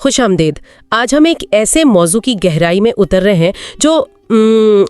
खुशामदीद। आज हम एक ऐसे मौजू की गहराई में उतर रहे हैं जो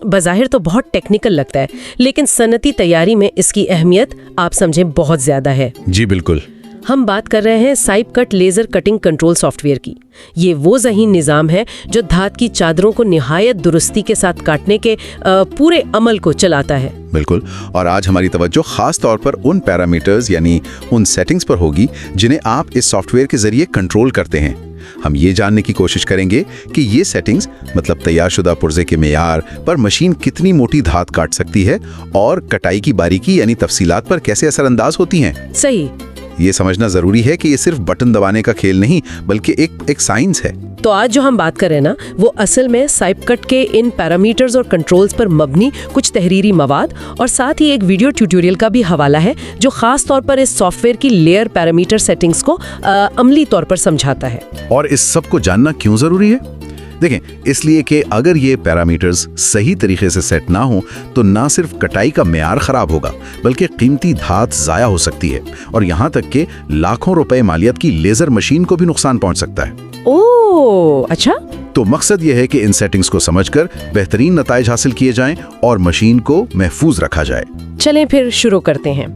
बज़ाहिर तो बहुत टेक्निकल लगता है, लेकिन सनती तैयारी में इसकी अहमियत आप समझें बहुत ज़्यादा है। जी बिल्कुल। हम बात कर रहे हैं CypCut laser cutting control software की। ये वो ज़हीन निज़ाम है जो धात की चादरों को निहायत दुरुस्ती के साथ काटने के पूरे अमल को चलाता है। बिल्कुल। और आज हमारी तवज्जो खास तौर पर उन पैरामीटर्स यानी उन सेटिंग्स पर होगी जिन्हें आप इस सॉफ्टवेयर के जरिए कंट्रोल करते हैं। हम ये जानने की कोशिश करेंगे कि ये सेटिंग्स मतलब तैयारशुदा पुर्जे के मेयार पर मशीन कितनी मोटी धात काट सकती है और कटाई की बारीकी यानी तफसीलात पर कैसे असरअंदाज होती हैं। सही। ये समझना जरूरी है कि ये सिर्फ बटन दबाने का खेल नहीं बल्कि एक साइंस है। तो आज जो हम बात कर रहे हैं ना, वो असल में साइप कट के इन पैरामीटर्स और कंट्रोल्स पर मबनी कुछ तहरीरी मवाद और साथ ही एक वीडियो ट्यूटोरियल का भी हवाला है जो खास तौर पर इस सॉफ्टवेयर की लेयर पैरामीटर सेटिंग्स को अमली तौर पर समझाता है। और इस सब को जानना क्यों जरूरी है? देखें, इसलिए कि अगर ये पैरामीटर्स सही तरीके से सेट ना हो तो ना सिर्फ कटाई का मेयार खराब होगा बल्कि कीमती धात जाया हो सकती है और यहाँ तक कि लाखों रुपए मालियत की लेजर मशीन को भी नुकसान पहुंच सकता है। ओह, अच्छा। तो मकसद ये है कि इन सेटिंग्स को समझकर बेहतरीन नताइज हासिल किए जाएं और मशीन को महफूज रखा जाए। चलें फिर शुरू करते हैं।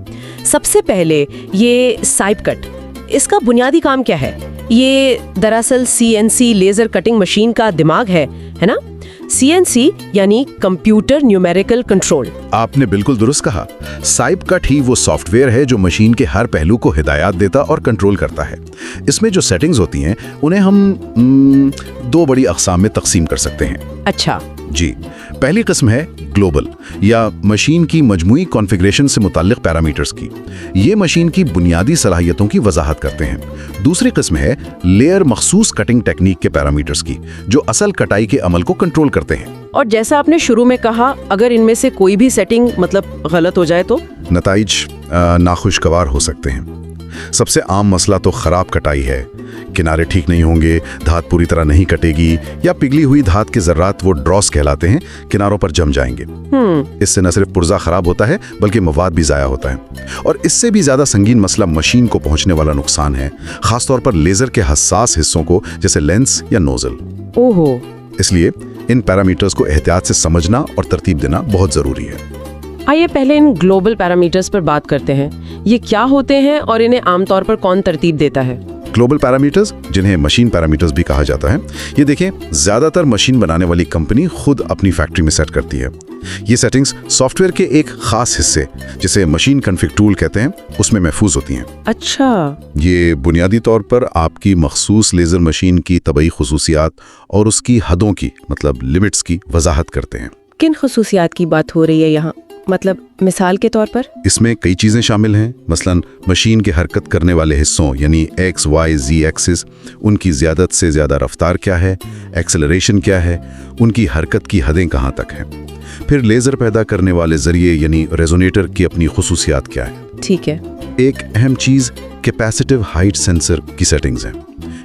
सबसे पहले ये साइप कट, इसका बुनियादी काम क्या है? ये दरअसल CNC लेजर कटिंग मशीन का दिमाग है ना? CNC यानी कंप्यूटर न्यूमेरिकल कंट्रोल। आपने बिल्कुल दुरुस्त कहा। साइप कट ही वो सॉफ्टवेयर है जो मशीन के हर पहलू को हिदायत देता और कंट्रोल करता है। इसमें जो सेटिंग्स होती हैं उन्हें हम दो बड़ी अक़साम में तकसीम कर सकते हैं। अच्छा जी। पहली किस्म है ग्लोबल या मशीन की मजमूई कॉन्फ़िगरेशन से मुताल्लिक पैरामीटर्स की। ये मशीन की बुनियादी सलाहियतों की वजाहत करते हैं। दूसरी किस्म है लेयर मखसूस कटिंग टेक्निक के पैरामीटर्स की जो असल कटाई के अमल को कंट्रोल करते हैं। और जैसा आपने शुरू में कहा, अगर इनमें से कोई भी सेटिंग मतलब गलत हो जाए तो नतीजे नाखुशगवार हो सकते हैं। सबसे आम मसला तो खराब कटाई है। किनारे ठीक नहीं होंगे, धात पूरी तरह नहीं कटेगी या पिघली हुई धात के जर्रात, वो ड्रॉस कहलाते हैं, किनारों पर जम जाएंगे। इससे न सिर्फ पुर्जा खराब होता है बल्कि मवाद भी जाया होता है। और इससे भी ज्यादा संगीन मसला मशीन को पहुंचने वाला नुकसान है, खासतौर पर लेजर के हसास हिस्सों को जैसे लेंस या नोजल। ओहो। इसलिए इन पैरामीटर्स को एहतियात से समझना और तरतीब देना बहुत जरूरी है। आइए पहले इन ग्लोबल पैरामीटर्स पर बात करते हैं। ये क्या होते हैं और इन्हें आमतौर पर कौन तरतीब देता है? ग्लोबल पैरामीटर्स, जिन्हें मशीन पैरामीटर्स भी कहा जाता है, ये देखें ज्यादातर मशीन बनाने वाली कंपनी खुद अपनी फैक्ट्री में सेट करती है। ये सेटिंग्स सॉफ्टवेयर के एक खास हिस्से जिसे मशीन कॉन्फ़िग टूल कहते हैं उसमें महफूज होती हैं। अच्छा। ये बुनियादी तौर पर आपकी मखसूस लेजर मशीन की तबई खुसूसियात और उसकी हदों की मतलब लिमिट्स की वजाहत करते हैं। किन खुसूसियात की बात हो रही है यहाँ? मतलब मिसाल के तौर पर? इसमें कई चीजें शामिल हैं। मसलन मशीन के हरकत करने वाले हिस्सों यानी X, Y, Z एक्सिस, उनकी ज़्यादा से ज़्यादा रफ्तार क्या है, एक्सेलरेशन क्या है, उनकी हरकत की हदें कहाँ तक हैं। फिर लेज़र पैदा करने वाले जरिए यानी रेजोनेटर की अपनी खुसूसियात क्या है। ठीक है। एक अहम चीज़ कैपेसिटिव हाइट सेंसर की सेटिंग्स हैं।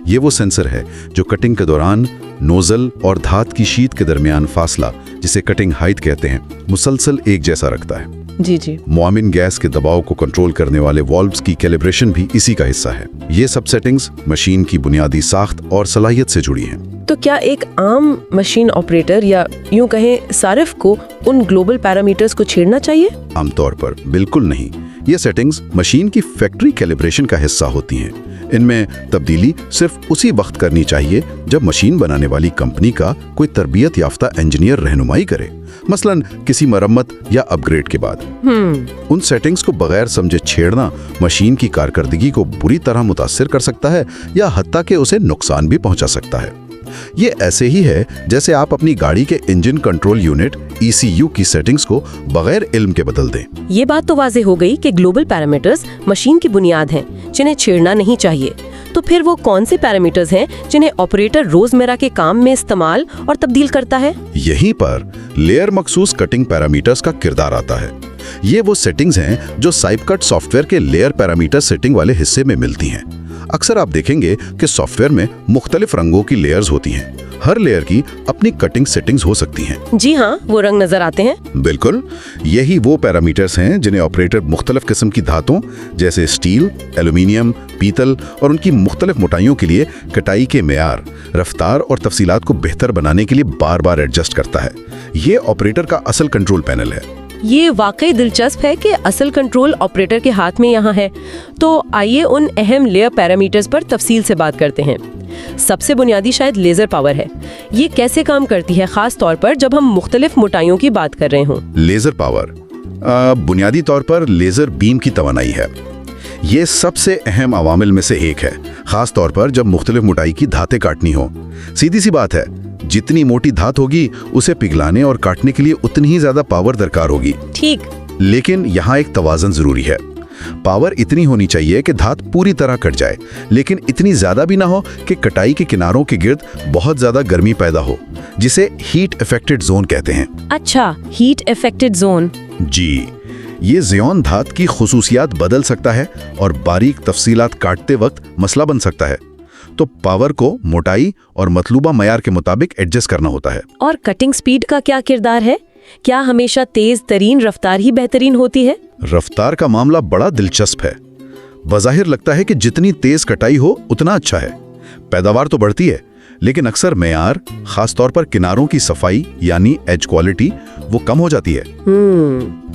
ये वो सेंसर है जो कटिंग के दौरान नोजल और धात की शीट के दरमियान फासला, जिसे कटिंग हाइट कहते हैं, मुसलसल एक जैसा रखता है। जी। मुआमिन गैस के दबाव को कंट्रोल करने वाले वॉल्व्स की कैलिब्रेशन भी इसी का हिस्सा है। ये सब सेटिंग्स मशीन की बुनियादी साख्त और सलाहियत से जुड़ी हैं। तो क्या एक आम मशीन ऑपरेटर या यूं कहें सारिफ को उन ग्लोबल पैरामीटर्स को छेड़ना चाहिए? आमतौर पर बिल्कुल नहीं। ये सेटिंग्स मशीन की फैक्ट्री कैलिब्रेशन का हिस्सा होती हैं। इनमें तब्दीली सिर्फ उसी वक्त करनी चाहिए जब मशीन बनाने वाली कंपनी का कोई तरबियत याफ्ता इंजीनियर रहनुमाई करे, मसलन किसी मरम्मत या अपग्रेड के बाद। उन सेटिंग्स को बगैर समझे छेड़ना मशीन की कारकर्दगी को बुरी तरह मुतासिर कर सकता है या हत्ता कि उसे नुकसान भी पहुंचा सकता है। ये ऐसे ही है जैसे आप अपनी गाड़ी के इंजन कंट्रोल यूनिट ECU की सेटिंग्स को बगैर इल्म के बदल दें। ये बात तो वाज़ेह हो गई कि ग्लोबल पैरामीटर्स मशीन की बुनियाद हैं जिन्हें छेड़ना नहीं चाहिए। तो फिर वो कौन से पैरामीटर्स हैं जिन्हें ऑपरेटर रोजमर्रा के काम में इस्तेमाल और तब्दील करता है? यहीं पर लेयर मखसूस कटिंग पैरामीटर्स का किरदार आता है। ये वो सेटिंग्स हैं जो साइप कट सॉफ्टवेयर के लेयर पैरामीटर सेटिंग वाले हिस्से में मिलती हैं। अक्सर आप देखेंगे कि सॉफ्टवेयर में मुख्तलिफ रंगों की लेयर्स होती हैं। हर लेयर की अपनी कटिंग सेटिंग्स हो सकती हैं। जी हाँ, वो रंग नजर आते हैं। बिल्कुल, यही वो पैरामीटर्स हैं जिन्हें ऑपरेटर मुख्तलिफ किस्म की धातों जैसे स्टील, एल्यूमिनियम, पीतल और उनकी मुख्तलिफ मोटाइयों के लिए कटाई के मेयार, रफ्तार और तफसीलात को बेहतर बनाने के लिए बार बार एडजस्ट करता है। ये ऑपरेटर का असल कंट्रोल पैनल है। ये वाकई दिलचस्प है कि असल कंट्रोल ऑपरेटर के हाथ में यहाँ है। तो आइए उन अहम लेयर पैरामीटर्स पर तफसील से बात करते हैं। सबसे बुनियादी शायद लेजर पावर है। ये कैसे काम करती है, खास तौर पर जब हम मुख्तलिफ मोटाइयों की बात कर रहे हों? लेजर पावर बुनियादी तौर पर लेजर बीम की तवानाई है। ये सबसे अहम अवामिल में से एक है, खास तौर पर जब मुख्तलिफ मोटाई की धातें काटनी हो। सीधी सी बात है, जितनी मोटी धात होगी उसे पिघलाने और काटने के लिए उतनी ही ज्यादा पावर दरकार होगी। ठीक। लेकिन यहाँ एक तवाज़न जरूरी है। पावर इतनी होनी चाहिए कि धात पूरी तरह कट जाए, लेकिन इतनी ज्यादा भी ना हो कि कटाई के किनारों के गिर्द बहुत ज्यादा गर्मी पैदा हो, जिसे हीट इफेक्टेड जोन कहते हैं। अच्छा, हीट इफेक्टेड जोन। जी, ये ज़ियोन धात की खुसूसियात बदल सकता है और बारीक तफसीलात काटते वक्त मसला बन सकता है। तो पावर को मोटाई और मतलूबा मयार के मुताबिक एडजस्ट करना होता है। और कटिंग स्पीड का क्या किरदार है? क्या हमेशा तेज तरीन रफ्तार ही बेहतरीन होती है? रफ्तार का मामला बड़ा दिलचस्प है। बज़ाहिर लगता है कि जितनी तेज कटाई हो उतना अच्छा है, पैदावार तो बढ़ती है, लेकिन अक्सर मेयार, खास तौर पर किनारों की सफाई यानी एज क्वालिटी, वो कम हो जाती है।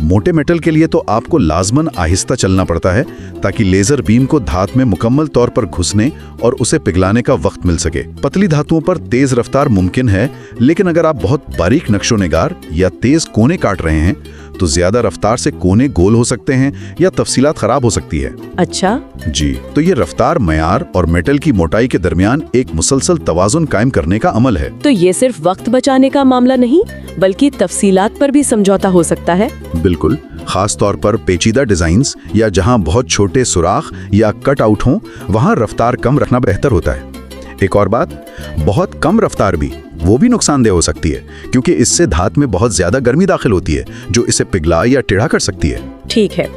मोटे मेटल के लिए तो आपको लाजमन आहिस्ता चलना पड़ता है ताकि लेजर बीम को धात में मुकम्मल तौर पर घुसने और उसे पिघलाने का वक्त मिल सके। पतली धातुओं पर तेज रफ्तार मुमकिन है, लेकिन अगर आप बहुत बारीक नक्शो निगार या तेज कोने काट रहे हैं तो ज्यादा रफ्तार से कोने गोल हो सकते हैं या तफसीलात खराब हो सकती है। अच्छा जी, तो ये रफ्तार, मयार और मेटल की मोटाई के दरमियान एक मुसलसल तवाजुन कायम करने का अमल है। तो ये सिर्फ वक्त बचाने का मामला नहीं, बल्कि तफसीलात पर भी समझौता हो सकता है। बिल्कुल, खास तौर पर पेचीदा डिजाइन्स या जहां बहुत छोटे सुराख या कट आउट हों, वहां रफ्तार कम रखना बेहतर होता है। एक और बात, बहुत कम रफ्तार भी वो भी नुकसानदेह हो सकती है, क्योंकि इससे धात में बहुत ज्यादा गर्मी दाखिल होती है जो इसे पिघला या टेढ़ा कर सकती है। ठीक है,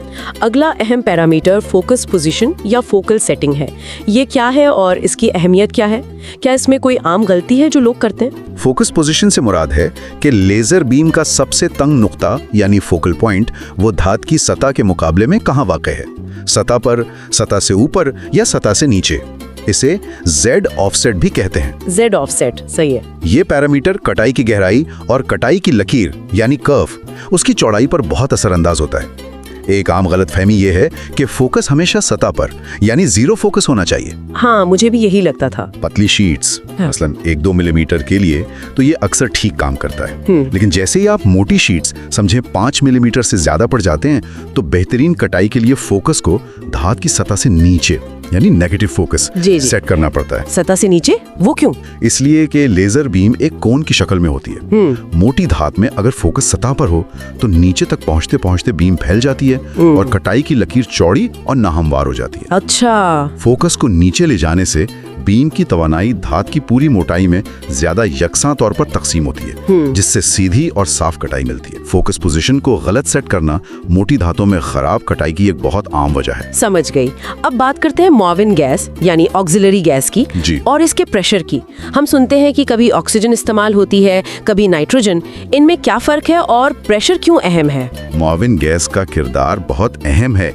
अगला अहम पैरामीटर फोकस पोजीशन या फोकल सेटिंग है। ये क्या है और इसकी अहमियत क्या है? क्या इसमें कोई आम गलती है जो लोग करते हैं? फोकस पोजीशन से मुराद है कि लेजर बीम का सबसे तंग नुक्ता यानी फोकल पॉइंट वो धात की सतह के मुकाबले में कहाँ वाक़ है, सतह पर, सतह से ऊपर या सतह से नीचे। इसे Z ऑफसेट भी कहते हैं। Z ऑफसेट, सही है। ये पैरामीटर कटाई की गहराई और कटाई की लकीर यानी कर्व, उसकी चौड़ाई पर बहुत असरअंदाज होता है। एक आम गलतफहमी ये है कि फोकस हमेशा सतह पर यानी जीरो फोकस होना चाहिए। हाँ, मुझे भी यही लगता था। पतली शीट्स, मसलन 1-2 मिलीमीटर के लिए तो ये अक्सर ठीक काम करता है, लेकिन जैसे ही आप मोटी शीट्स समझे 5 मिलीमीटर से ज्यादा पड़ जाते हैं तो बेहतरीन कटाई के लिए फोकस को धात की सतह से नीचे यानी नेगेटिव फोकस सेट करना पड़ता है। सतह से नीचे? वो क्यों? इसलिए कि लेजर बीम एक कोन की शक्ल में होती है। मोटी धात में अगर फोकस सतह पर हो तो नीचे तक पहुंचते पहुंचते बीम फैल जाती है और कटाई की लकीर चौड़ी और नाहमवार हो जाती है। अच्छा, फोकस को नीचे ले जाने से बीम की तवानाई धात की पूरी मोटाई में ज्यादा यकसां तौर पर तकसीम होती है, जिससे सीधी और साफ कटाई मिलती है। फोकस पोजीशन को गलत सेट करना मोटी धातों में खराब कटाई की एक बहुत आम वजह है। समझ गई। अब बात करते हैं मुआविन गैस यानी ऑक्सिलरी गैस की जी। और इसके प्रेशर की। हम सुनते हैं कि कभी ऑक्सीजन इस्तेमाल होती है, कभी नाइट्रोजन। इनमें क्या फर्क है और प्रेशर क्यों अहम है? मुआविन गैस का किरदार बहुत अहम है।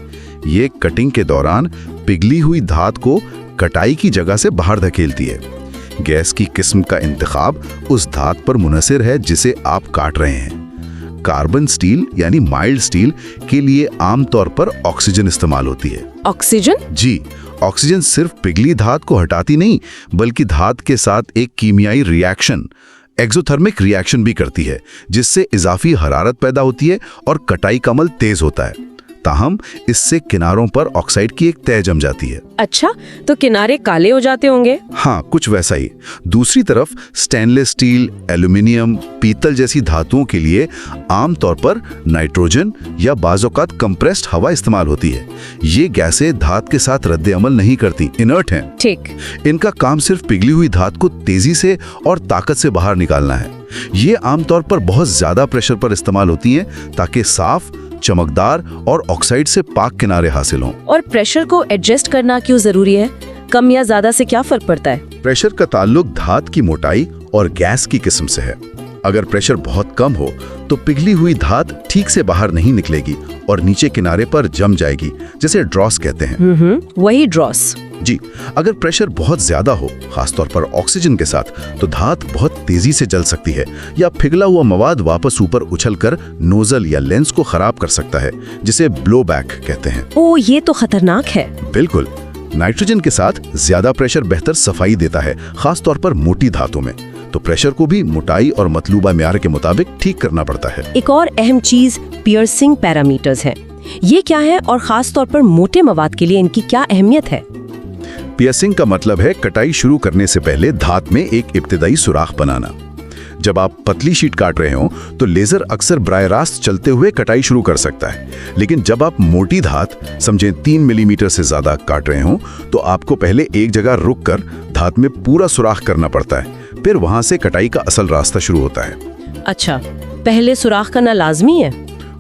ये कटिंग के दौरान पिघली हुई धात को कटाई की जगह से बाहर धकेलती है। गैस की किस्म का इंतखाब उस धात पर मुनहसिर है जिसे आप काट रहे हैं। कार्बन स्टील यानी माइल्ड स्टील के लिए आमतौर पर ऑक्सीजन इस्तेमाल होती है। ऑक्सीजन? जी, ऑक्सीजन सिर्फ पिघली धात को हटाती नहीं, बल्कि धात के साथ एक कीमियाई रिएक्शन, एक्सोथर्मिक रिएक्शन भी करती है, जिससे इजाफी हरारत पैदा होती है और कटाई का अमल तेज होता है। ताहम इससे किनारों पर ऑक्साइड की एक तह जम जाती है। अच्छा, तो किनारे काले हो जाते होंगे? हाँ, कुछ वैसा ही। दूसरी तरफ स्टेनलेस स्टील, एल्यूमिनियम, पीतल जैसी धातुओं के लिए आमतौर पर नाइट्रोजन या बाज़-औक़ात कंप्रेस्ड हवा इस्तेमाल होती है। ये गैसें धात के साथ रद्द अमल नहीं करती, इनर्ट हैं। ठीक। इनका काम सिर्फ पिघली हुई धात को तेजी से और ताकत से बाहर निकालना है। ये आमतौर पर बहुत ज्यादा प्रेशर पर इस्तेमाल होती हैं ताकि साफ, चमकदार और ऑक्साइड से पाक किनारे हासिल हों। और प्रेशर को एडजस्ट करना क्यों जरूरी है? कम या ज्यादा से क्या फर्क पड़ता है? प्रेशर का ताल्लुक धात की मोटाई और गैस की किस्म से है। अगर प्रेशर बहुत कम हो तो पिघली हुई धात ठीक से बाहर नहीं निकलेगी और नीचे किनारे पर जम जाएगी, जिसे ड्रॉस कहते हैं। वही ड्रॉस। जी, अगर प्रेशर बहुत ज्यादा हो, खासतौर पर ऑक्सीजन के साथ, तो धात बहुत तेजी से जल सकती है या पिघला हुआ मवाद वापस ऊपर उछलकर नोजल या लेंस को खराब कर सकता है, जिसे ब्लोबैक कहते हैं। ओ, ये तो खतरनाक है। बिल्कुल। नाइट्रोजन के साथ ज्यादा प्रेशर बेहतर सफाई देता है, खासतौर पर मोटी धातु में। तो प्रेशर को भी मोटाई और मतलूबा म्यार के मुताबिक ठीक करना पड़ता है। एक और अहम चीज पियर्सिंग पैरामीटर्स है। ये क्या है और खास तौर पर मोटे मवाद के लिए इनकी क्या अहमियत है? पियर्सिंग का मतलब है कटाई शुरू करने से पहले धात में एक इब्तिदाई सुराख बनाना। जब आप पतली शीट काट रहे हो तो लेजर अक्सर बराह रास्त चलते हुए कटाई शुरू कर सकता है, लेकिन जब आप मोटी धात, समझें 3 मिलीमीटर से ज्यादा काट रहे हो, तो आपको पहले एक जगह रुककर धात में पूरा सुराख करना पड़ता है। फिर वहां से कटाई का असल रास्ता शुरू होता है। अच्छा, पहले सुराख करना लाजमी है?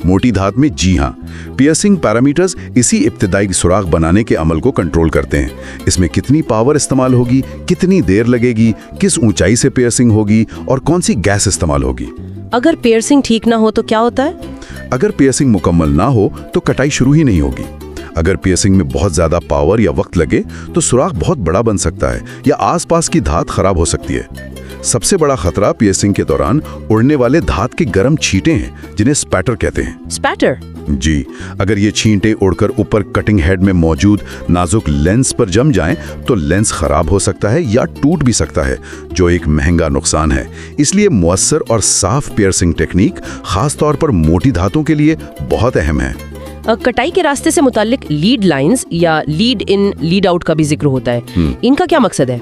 मोटी धात में जी हाँ, पियर्सिंग पैरामीटर्स इसी इब्तिदाई सुराख बनाने के अमल को कंट्रोल करते हैं। इसमें कितनी पावर इस्तेमाल होगी, कितनी देर लगेगी, किस ऊंचाई से पियर्सिंग होगी और कौन सी गैस इस्तेमाल होगी। अगर पियर्सिंग ठीक ना हो तो क्या होता है? अगर पियर्सिंग मुकम्मल ना हो तो कटाई शुरू ही नहीं होगी। अगर पियर्सिंग में बहुत ज्यादा पावर या वक्त लगे तो सुराख बहुत बड़ा बन सकता है या आसपास की धात खराब हो सकती है। सबसे बड़ा खतरा पियर्सिंग के दौरान उड़ने वाले धात के गर्म छींटे हैं, जिन्हें स्पैटर कहते हैं। स्पैटर? जी, अगर ये छींटे उड़कर ऊपर कटिंग हेड में मौजूद नाजुक लेंस पर जम जाएं तो लेंस खराब हो सकता है या टूट भी सकता है, जो एक महंगा नुकसान है। इसलिए मुअस्सर और साफ पियर्सिंग टेक्निक खास तौर पर मोटी धातों के लिए बहुत अहम है। कटाई के रास्ते से मुताल्लिक लीड लाइंस या लीड इन लीड आउट का भी जिक्र होता है। इनका क्या मकसद है?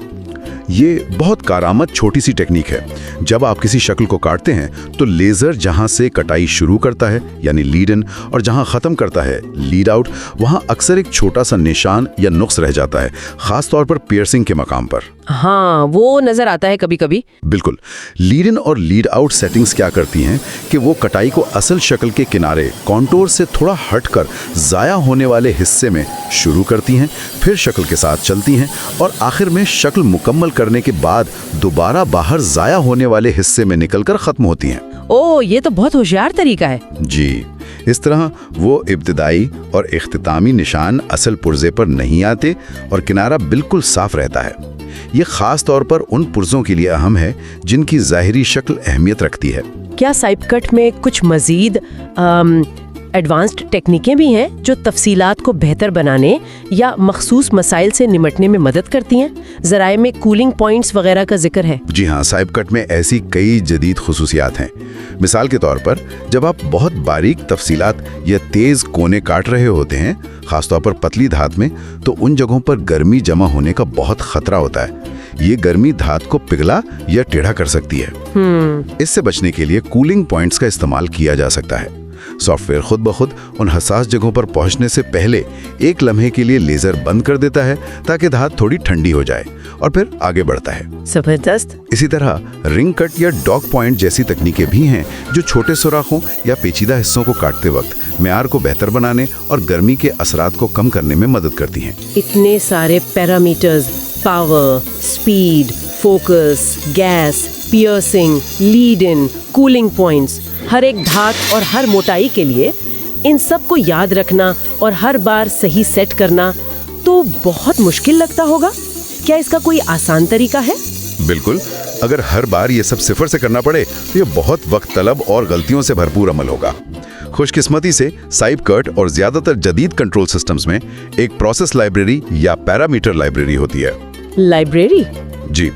ये बहुत कारआमद छोटी सी टेक्निक है। जब आप किसी शक्ल को काटते हैं तो लेजर जहां से कटाई शुरू करता है यानी लीड इन और जहां खत्म करता है लीड आउट, वहां अक्सर एक छोटा सा निशान या नुक्स रह जाता है, खास तौर पर पियर्सिंग के मकाम पर। हाँ, वो नजर आता है कभी कभी। बिल्कुल। लीड इन और लीड आउट सेटिंग्स क्या करती हैं कि वो कटाई को असल शक्ल के किनारे कॉन्टोर से थोड़ा हटकर जाया होने वाले हिस्से में शुरू करती हैं, फिर शक्ल के साथ चलती हैं और आखिर में शक्ल मुकम्मल करने के बाद दोबारा बाहर जाया होने वाले हिस्से में निकलकर खत्म होती हैं। ओह, ये तो बहुत होशियार तरीका है। जी, इस तरह वो इब्तिदाई और इख्तितामी निशान असल पुर्जे पर नहीं आते और किनारा बिल्कुल साफ रहता है। ये खास तौर पर उन पुर्जों के लिए अहम है जिनकी ज़ाहिरी शक्ल अहमियत रखती है। क्या साइप कट में कुछ मजीद एडवांस्ड टेक्निकें भी हैं जो तफसीलात को बेहतर बनाने या मखसूस मसाइल से निमटने में मदद करती हैं? ज़राए में कूलिंग पॉइंट्स वगैरह का जिक्र है। जी हाँ, साइप कट में ऐसी कई जदीद खुसूसियात हैं। मिसाल के तौर पर जब आप बहुत बारीक तफसीलात या तेज़ कोने काट रहे होते हैं, खासतौर पर पतली धात में, तो उन जगहों पर गर्मी जमा होने का बहुत खतरा होता है। ये गर्मी धात को पिघला या टेढ़ा कर सकती है। इससे बचने के लिए कूलिंग पॉइंट्स का इस्तेमाल किया जा सकता है। सॉफ्टवेयर खुद ब खुद उन हसास जगहों पर पहुंचने से पहले एक लम्हे के लिए लेजर बंद कर देता है ताकि धात थोड़ी ठंडी हो जाए और फिर आगे बढ़ता है। जबरदस्त। इसी तरह रिंग कट या डॉग पॉइंट जैसी तकनीकें भी हैं जो छोटे सुराखों या पेचीदा हिस्सों को काटते वक्त म्यार को बेहतर बनाने और गर्मी के असरात को कम करने में मदद करती हैं। इतने सारे parameters, power, speed, focus, gas, piercing, lead in, cooling points, हर एक धात और हर मोटाई के लिए इन सब को याद रखना और हर बार सही सेट करना तो बहुत मुश्किल लगता होगा। क्या इसका कोई आसान तरीका है? बिल्कुल। अगर हर बार ये सब सिफर से करना पड़े तो ये बहुत वक्त तलब और गलतियों से भरपूर अमल होगा। खुशकिस्मती से साइप कट और ज्यादातर जदीद कंट्रोल सिस्टम्स में एक प्रोसेस लाइब्रेरी या पैरामीटर लाइब्रेरी होती है। लाइब्रेरी? जी,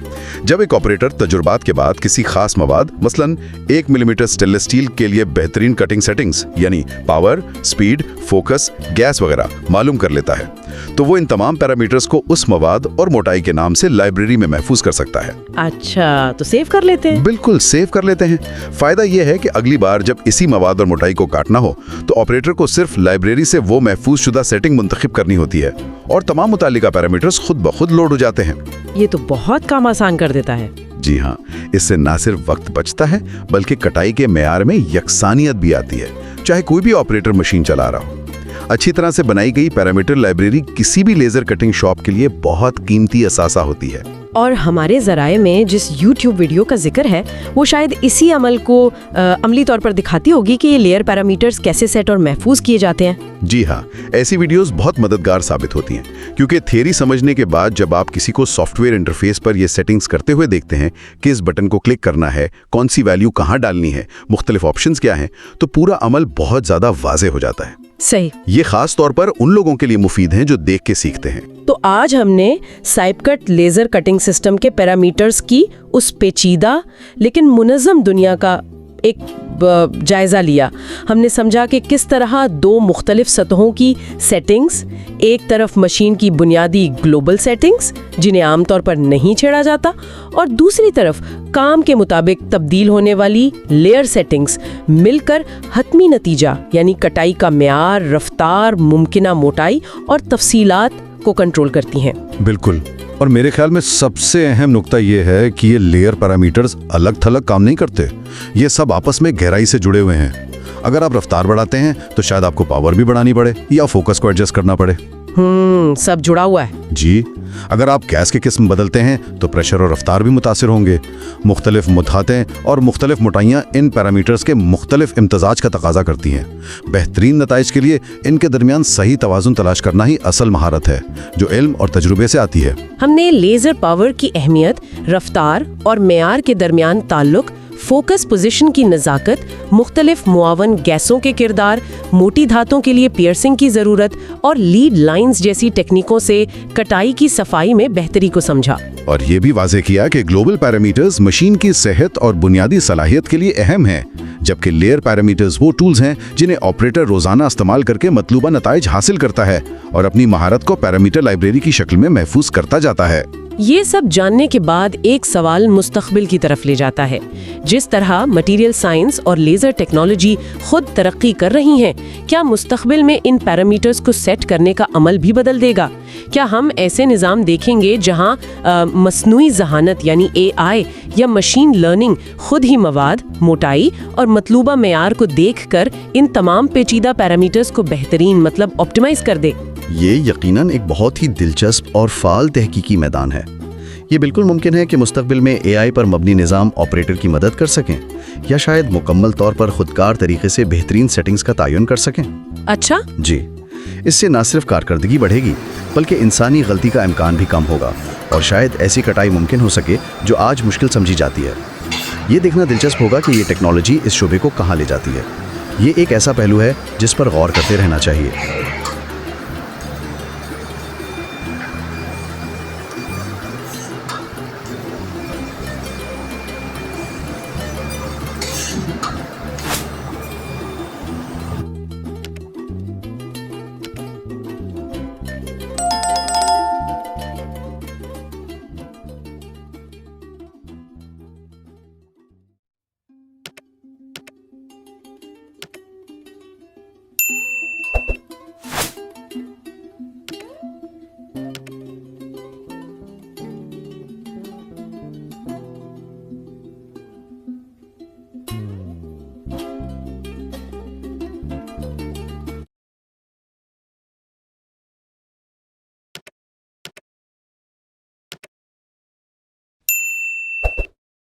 जब एक ऑपरेटर तजुर्बात के बाद किसी खास मवाद, मसलन 1 मिलीमीटर स्टेनलेस स्टील के लिए बेहतरीन कटिंग सेटिंग्स यानी पावर, स्पीड, फोकस, गैस वगैरह मालूम कर लेता है, तो वो इन तमाम पैरामीटर्स को उस मवाद और मोटाई के नाम से लाइब्रेरी में महफूज कर सकता है। अच्छा, तो सेव कर लेते हैं? बिल्कुल सेव कर लेते हैं। फायदा यह है कि अगली बार जब इसी मवाद और मोटाई को काटना हो तो ऑपरेटर को सिर्फ लाइब्रेरी से वो महफूज शुदा सेटिंग मुंतखब करनी होती है और तमाम मुतालिका पैरामीटर्स खुद ब खुद लोड हो जाते हैं। ये तो बहुत काम आसान कर देता है। जी हाँ, इससे ना सिर्फ वक्त बचता है बल्कि कटाई के मेयार में यकसानियत भी आती है, चाहे कोई भी ऑपरेटर मशीन चला रहा हो। अच्छी तरह से बनाई गई पैरामीटर लाइब्रेरी किसी भी लेजर कटिंग शॉप के लिए बहुत कीमती असासा होती है। और हमारे ज़राए में जिस YouTube वीडियो का जिक्र है वो शायद इसी अमल को अमली तौर पर दिखाती होगी कि ये लेयर पैरामीटर्स कैसे सेट और महफूज किए जाते हैं। जी हाँ, ऐसी वीडियोस बहुत मददगार साबित होती हैं, क्योंकि थ्योरी समझने के बाद जब आप किसी को सॉफ्टवेयर इंटरफेस पर ये सेटिंग्स करते हुए देखते हैं कि इस बटन को क्लिक करना है, कौन सी वैल्यू कहाँ डालनी है, मुख्तलिफ ऑप्शंस क्या हैं, तो पूरा अमल बहुत ज़्यादा वाज़ेह हो जाता है। सही। ये खास तौर पर उन लोगों के लिए मुफीद हैं जो देख के सीखते हैं। तो आज हमने साइपकट लेजर कटिंग सिस्टम के पैरामीटर्स की उस पेचीदा लेकिन मुनज़्ज़म दुनिया का एक जायज़ा लिया। हमने समझा कि किस तरह दो मुख्तलिफ सतहों की सेटिंग्स, एक तरफ मशीन की बुनियादी ग्लोबल सेटिंग्स जिन्हें आमतौर पर नहीं छेड़ा जाता, और दूसरी तरफ काम के मुताबिक तब्दील होने वाली लेयर सेटिंग्स मिलकर हतमी नतीजा यानी कटाई का म्यार, रफ्तार, मुमकिना मोटाई और तफसीलात को कंट्रोल करती हैं। बिल्कुल। और मेरे ख्याल में सबसे अहम नुक्ता ये है कि ये लेयर पैरामीटर्स अलग थलग काम नहीं करते, ये सब आपस में गहराई से जुड़े हुए हैं। अगर आप रफ्तार बढ़ाते हैं तो शायद आपको पावर भी बढ़ानी पड़े या फोकस को एडजस्ट करना पड़े। सब जुड़ा हुआ है। जी, अगर आप गैस की किस्म बदलते हैं तो प्रेशर और रफ्तार भी मुतासिर होंगे। मुख्तलिफ मुद्दातें और मुख्तलिफ मोटाइयाँ इन पैरामीटर्स के मुख्तलिफ इम्तजाज का तकाजा करती हैं। बेहतरीन नताइज के लिए इनके दरमियान सही तवाज़ुन तलाश करना ही असल महारत है, जो इल्म और तजुर्बे से आती है। हमने लेज़र पावर की अहमियत, रफ्तार और मेयार के दरमियान ताल्लुक, फोकस पोजीशन की नज़ाकत, मुख्तलिफ मुआवन गैसों के किरदार, मोटी धातों के लिए पियर्सिंग की ज़रूरत और लीड लाइंस जैसी टेक्निकों से कटाई की सफाई में बेहतरी को समझा। और ये भी वाज़ेह किया कि ग्लोबल पैरामीटर्स मशीन की सेहत और बुनियादी सलाहियत के लिए अहम हैं, जबकि लेयर पैरामीटर्स वो टूल्स हैं जिन्हें ऑपरेटर रोज़ाना इस्तेमाल करके मतलूबा नताइज हासिल करता है और अपनी महारत को पैरामीटर लाइब्रेरी की शक्ल में महफूज करता जाता है। ये सब जानने के बाद एक सवाल मुस्तकबिल की तरफ ले जाता है। जिस तरह मटेरियल साइंस और लेज़र टेक्नोलॉजी खुद तरक्की कर रही हैं, क्या मुस्तकबिल में इन पैरामीटर्स को सेट करने का अमल भी बदल देगा? क्या हम ऐसे निज़ाम देखेंगे जहां मसनूई ज़हानत यानी AI या मशीन लर्निंग खुद ही मवाद, मोटाई और मतलूबा मेयार को देखकर इन तमाम पेचीदा पैरामीटर्स को बेहतरीन मतलब ऑप्टिमाइज कर दे? ये यकीनन एक बहुत ही दिलचस्प और फाल तहकीकी मैदान है। ये बिल्कुल मुमकिन है कि मुस्तकबिल में AI पर मबनी निज़ाम ऑपरेटर की मदद कर सकें या शायद मुकम्मल तौर पर खुदकार तरीके से बेहतरीन सेटिंग्स का तयन कर सकें। अच्छा जी, इससे न सिर्फ कारकर्दगी बढ़ेगी बल्कि इंसानी गलती का इम्कान भी कम होगा और शायद ऐसी कटाई मुमकिन हो सके जो आज मुश्किल समझी जाती है। ये देखना दिलचस्प होगा कि ये टेक्नोलॉजी इस शोबे को कहाँ ले जाती है। ये एक ऐसा पहलू है जिस पर गौर करते रहना चाहिए।